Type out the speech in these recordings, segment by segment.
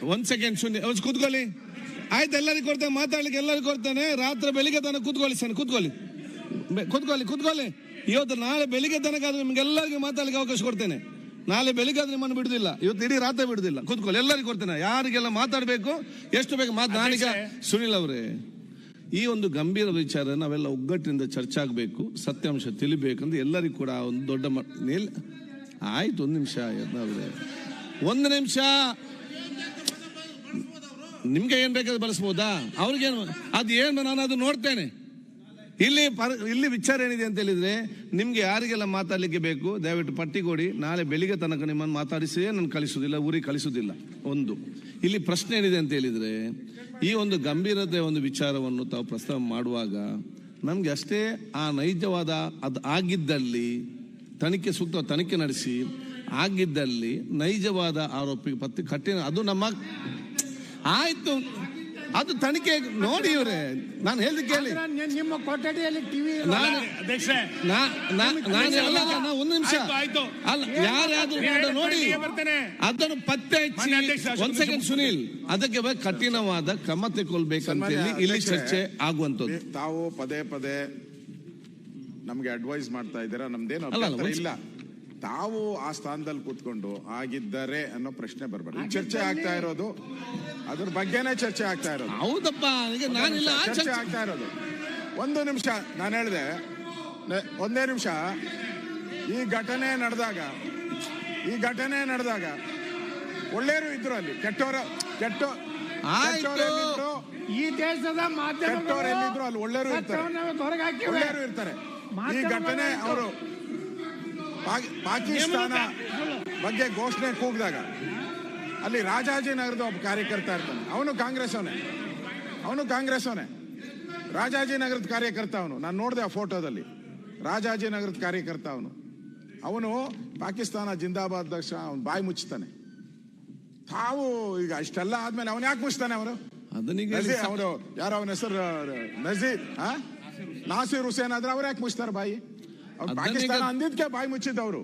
1 second ಶೂನ್ಯ ಕೂತ್ಕೊಳ್ಳಿ. ಆಯ್ತು, ಎಲ್ಲರಿಗೂ ಕೊಡ್ತೇನೆ, ಮಾತಾಡ್ಲಿಕ್ಕೆ ಎಲ್ಲರಿಗೂ ಕೊಡ್ತೇನೆ. ರಾತ್ರಿ ಬೆಳಿಗ್ಗೆ ತನಕ ಕೂತ್ಕೊಳ್ಳಿ ಸರ್, ಕೂತ್ಕೊಳ್ಳಿ. ಇವತ್ತು ನಾಳೆ ಬೆಳಿಗ್ಗೆ ತನಕ ಆದ್ರೆ ನಿಮ್ಗೆಲ್ಲರಿಗೂ ಮಾತಾಡ್ಲಿಕ್ಕೆ ಅವಕಾಶ ಕೊಡ್ತೇನೆ. ನಾಳೆ ಬೆಳಿಗ್ಗೆ ಆದ್ರೆ ನಿಮ್ಮನ್ನು ಬಿಡುದಿಲ್ಲ, ಇವತ್ತು ಇಡೀ ರಾತ್ರಿ ಬಿಡುದಿಲ್ಲ. ಕೂತ್ಕೊಳ್ಳಿ, ಎಲ್ಲರಿಗೂ ಕೊಡ್ತೇನೆ. ಯಾರಿಗೆಲ್ಲ ಮಾತಾಡಬೇಕು ಎಷ್ಟು ಬೇಕು ನಾನೀಗ. ಸುನಿಲ್ ಅವರೇ, ಈ ಒಂದು ಗಂಭೀರ ವಿಚಾರ ನಾವೆಲ್ಲ ಒಗ್ಗಟ್ಟಿನಿಂದ ಚರ್ಚೆ ಆಗಬೇಕು, ಸತ್ಯಾಂಶ ತಿಳಿಬೇಕಂದ್ರೆ ಎಲ್ಲರಿಗೂ ಕೂಡ ಒಂದು ದೊಡ್ಡ ಆಯ್ತು. 1 ನಿಮಿಷ ಯತ್ನಾವ್ರೆ, 1 ನಿಮಿಷ. ನಿಮ್ಗೆ ಏನ್ ಬೇಕಾದ್ರೆ ಬಳಸ್ಬೋದಾ? ಅವ್ರಿಗೇನು ಅದೇನು ನಾನು ಅದು ನೋಡ್ತೇನೆ. ಇಲ್ಲಿ ವಿಚಾರ ಏನಿದೆ ಅಂತ ಹೇಳಿದ್ರೆ, ನಿಮ್ಗೆ ಯಾರಿಗೆಲ್ಲ ಮಾತಾಡ್ಲಿಕ್ಕೆ ಬೇಕು ದಯವಿಟ್ಟು ಪಟ್ಟಿ ಕೊಡಿ. ನಾಳೆ ಬೆಳಿಗ್ಗೆ ತನಕ ನಿಮ್ಮನ್ನು ಮಾತಾಡಿಸಿಯೇ ನಾನು ಕಳಿಸುವುದಿಲ್ಲ, ಊರಿಗೆ ಕಳಿಸುವುದಿಲ್ಲ. ಒಂದು ಇಲ್ಲಿ ಪ್ರಶ್ನೆ ಏನಿದೆ ಅಂತ ಹೇಳಿದ್ರೆ, ಈ ಒಂದು ಗಂಭೀರತೆ ಒಂದು ವಿಚಾರವನ್ನು ತಾವು ಪ್ರಸ್ತಾವ ಮಾಡುವಾಗ ನಮ್ಗೆ ಅಷ್ಟೇ ಆ ನೈಜವಾದ ಅದು ಆಗಿದ್ದಲ್ಲಿ ಸೂಕ್ತ ತನಿಖೆ ನಡೆಸಿ ಆಗಿದ್ದಲ್ಲಿ ನೈಜವಾದ ಆರೋಪಿಗೆ ಪತ್ತಿ ಕಠಿಣ ಅದು ನಮ್ಮ ಆಯ್ತು, ಅದು ತನಿಖೆ ನೋಡಿ. ಇವ್ರೆ ನಾನು ಹೇಳ್ದು ಕೇಳಿ, ನಿಮ್ಮ ಕೊಠಡಿಯಲ್ಲಿ ಟಿವಿ ನಾನು 1 ನಿಮಿಷ ಅಲ್ಲ, ಯಾರಾದ್ರೂ ನೋಡಿ ಅದನ್ನು ಪತ್ತೆ ಹಚ್ಚಿ. 1 ಸೆಕೆಂಡ್ ಸುನೀಲ್, ಅದಕ್ಕೆ ಕಠಿಣವಾದ ಕ್ರಮ ತೆಗೊಳ್ಬೇಕಂತ ಇಲ್ಲಿ ಚರ್ಚೆ ಆಗುವಂತದ್ದು. ತಾವು ಪದೇ ಪದೇ ನಮ್ಗೆ ಅಡ್ವೈಸ್ ಮಾಡ್ತಾ ಇದ್ದೀರಾ, ನಮ್ದೇನು ಇಲ್ಲ. ತಾವು ಆ ಸ್ಥಾನದಲ್ಲಿ ಕೂತ್ಕೊಂಡು ಆಗಿದ್ದಾರೆ ಅನ್ನೋ ಪ್ರಶ್ನೆ ಬರಬಾರ್ದು. ಚರ್ಚೆ ಆಗ್ತಾ ಇರೋದು ಅದ್ರ ಬಗ್ಗೆನೇ ಚರ್ಚೆ ಆಗ್ತಾ ಇರೋದು. ಹೌದಪ್ಪ, ಚರ್ಚೆ ಆಗ್ತಾ ಇರೋದು. 1 ನಿಮಿಷ ನಾನು ಹೇಳಿದೆ, 1 ನಿಮಿಷ. ಈ ಘಟನೆ ನಡೆದಾಗ ಒಳ್ಳೆಯವರು ಇದ್ರು, ಅಲ್ಲಿ ಕೆಟ್ಟವರು ಈ ದೇಶದ ಮಾಧ್ಯಮದವರೆಲ್ಲಿದ್ರು ಅಲ್ಲಿ ಒಳ್ಳೆಯವರು ಇರ್ತಾರೆ. ಈ ಘಟನೆ ಅವರು ಪಾಕಿಸ್ತಾನ ಬಗ್ಗೆ ಘೋಷಣೆ ಕೂಗಿದಾಗ ಅಲ್ಲಿ ರಾಜಾಜಿನಗರದ ಒಬ್ಬ ಕಾರ್ಯಕರ್ತ ಇರ್ತಾನೆ, ಅವನು ಕಾಂಗ್ರೆಸ್ ಅವನೇ. ರಾಜಾಜಿನಗರದ ಕಾರ್ಯಕರ್ತ ಅವನು, ನಾನು ನೋಡಿದೆ ಆ ಫೋಟೋದಲ್ಲಿ. ರಾಜಾಜಿನಗರದ ಕಾರ್ಯಕರ್ತ ಅವನು ಪಾಕಿಸ್ತಾನ ಜಿಂದಾಬಾದ್ ದಕ್ಷ ಅವನು ಬಾಯಿ ಮುಚ್ಚುತ್ತಾನೆ. ತಾವು ಈಗ ಇಷ್ಟೆಲ್ಲ ಆದ್ಮೇಲೆ ಅವನು ಯಾಕೆ ಮುಚ್ತಾನೆ? ಅವನು ಯಾರೋ ಅವನ ಹೆಸರು ನಾಸೀರ್ ಹುಸೇನ್ ಆದ್ರೆ ಅವ್ರು ಯಾಕೆ ಮುಚ್ತಾರೆ ಬಾಯಿ? ಪಾಕಿಸ್ತಾನ ಅಂದಿದ್ಕೆ ಬಾಯಿ ಮುಚ್ಚಿದ್ದವರು.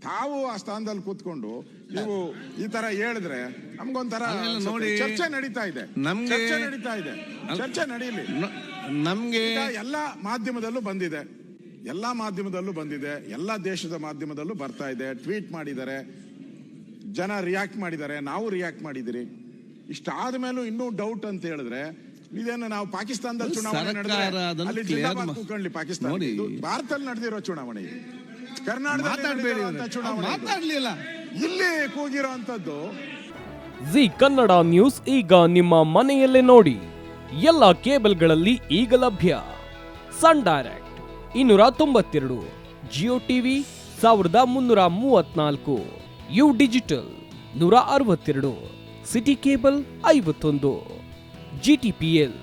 ತಾವು ಆ ಸ್ಥಾನದಲ್ಲಿ ಕೂತ್ಕೊಂಡು ನೀವು ಈ ತರ ಹೇಳಿದ್ರೆ ನಮ್ಗೊಂಥರ ನೋಡಿ. ಚರ್ಚೆ ನಡೀತಾ ಇದೆ, ಚರ್ಚೆ ನಡೀಲಿ. ನಮ್ಗೆ ಎಲ್ಲಾ ಮಾಧ್ಯಮದಲ್ಲೂ ಬಂದಿದೆ, ಎಲ್ಲಾ ದೇಶದ ಮಾಧ್ಯಮದಲ್ಲೂ ಬರ್ತಾ ಇದೆ. ಟ್ವೀಟ್ ಮಾಡಿದ್ದಾರೆ, ಜನ ರಿಯಾಕ್ಟ್ ಮಾಡಿದ್ದಾರೆ, ನಾವು ರಿಯಾಕ್ಟ್ ಮಾಡಿದಿರಿ. ಇಷ್ಟಾದ ಮೇಲೂ ಇನ್ನೂ ಡೌಟ್ ಅಂತ ಹೇಳಿದ್ರೆ ಇದೇನು ನಾವು ಪಾಕಿಸ್ತಾನದಲ್ಲಿ ಚುನಾವಣೆ ನಡೆದ್ರೆ ಪಾಕಿಸ್ತಾನ ಭಾರತದಲ್ಲಿ ನಡೆದಿರೋ ಚುನಾವಣೆ, ಕರ್ನಾಟಕದಲ್ಲಿ ಚುನಾವಣೆ ಇಲ್ಲಿ ಕೂಗಿರೋ ಅಂತದ್ದು. ಜಿ ಕನ್ನಡ ನ್ಯೂಸ್ ಈಗ ನಿಮ್ಮ ಮನೆಯಲ್ಲೇ ನೋಡಿ. ಎಲ್ಲ ಕೇಬಲ್ಗಳಲ್ಲಿ ಈಗ ಲಭ್ಯ. Sun Direct 292, Jio TV 1334, U digital 162, city cable 51, GTPL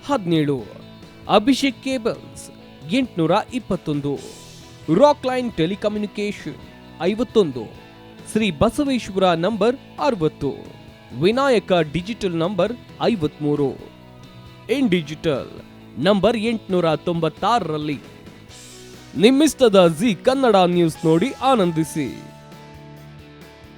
17, Abhishek cables 821, rock line telecommunication 51, Shri Basaveshwara number 60, Vinayaka digital number 53, in digital number 896ರಲ್ಲಿ. ನಿಮ್ಮಿಸ್ತದ ಜಿ ಕನ್ನಡ ನ್ಯೂಸ್ ನೋಡಿ ಆನಂದಿಸಿ.